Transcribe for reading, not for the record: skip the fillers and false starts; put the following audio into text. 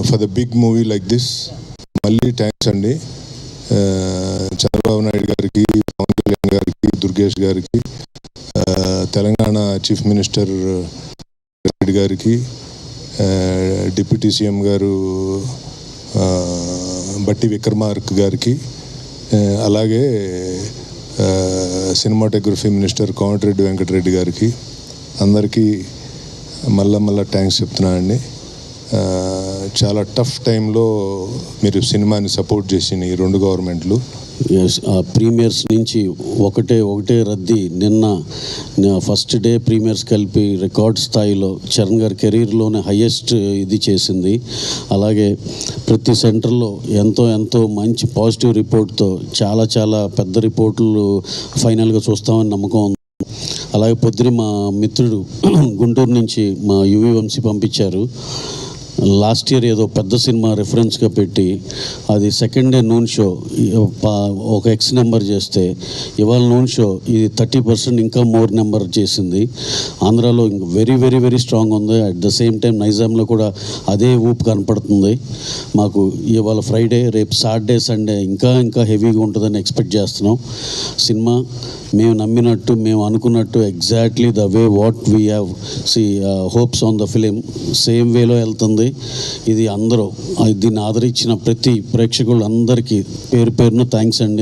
For the big movie like this. మళ్ళీ thanks అండి చంద్రబాబు నాయుడు గారికి, పవన్ కళ్యాణ్ గారికి, దుర్గేష్ గారికి, తెలంగాణ చీఫ్ మినిస్టర్ రెడ్డి గారికి, డిప్యూటీ సీఎం గారు బట్టి విక్రమార్క గారికి, అలాగే సినిమాటోగ్రఫీ మినిస్టర్ కోమటిరెడ్డి వెంకటరెడ్డి గారికి అందరికీ మళ్ళా థ్యాంక్స్ చెప్తున్నానండి. చాలా టఫ్ టైంలో మీరు సినిమాని సపోర్ట్ చేసిన ఈ రెండు గవర్నమెంట్లు. ప్రీమియర్స్ నుంచి ఒకటే రద్దీ. నిన్న ఫస్ట్ డే ప్రీమియర్స్ కలిపి రికార్డ్ స్థాయిలో చరణ్ గారి కెరీర్లోనే హయ్యెస్ట్ ఇది చేసింది. అలాగే ప్రతి సెంటర్లో ఎంతో మంచి పాజిటివ్ రిపోర్ట్తో చాలా పెద్ద రిపోర్ట్లు ఫైనల్గా చూస్తామని నమ్మకం ఉంది. అలాగే పొద్దున మా మిత్రుడు గుంటూరు నుంచి మా యువి వంశీ పంపించారు. లాస్ట్ ఇయర్ ఏదో పెద్ద సినిమా రెఫరెన్స్గా పెట్టి అది సెకండ్ డే నూన్ షో ఒక ఎక్స్ నెంబర్ చేస్తే ఇవాళ నూన్ షో ఇది 30% ఇంకా మోర్ నెంబర్ చేసింది. ఆంధ్రాలో వెరీ స్ట్రాంగ్ ఉంది. అట్ ద సేమ్ టైం నైజాంలో కూడా అదే ఊపు కనపడుతుంది. మాకు ఇవాళ ఫ్రైడే, రేపు సాటర్డే, సండే ఇంకా హెవీగా ఉంటుందని ఎక్స్పెక్ట్ చేస్తున్నాం. సినిమా మేము నమ్మినట్టు, మేము అనుకున్నట్టు exactly the way what we have hopes on the film same వేలో వెళ్తుంది. ఇది అందరూ దీన్ని ఆదరించిన ప్రతి ప్రేక్షకులందరికీ పేరున థ్యాంక్స్ అండి.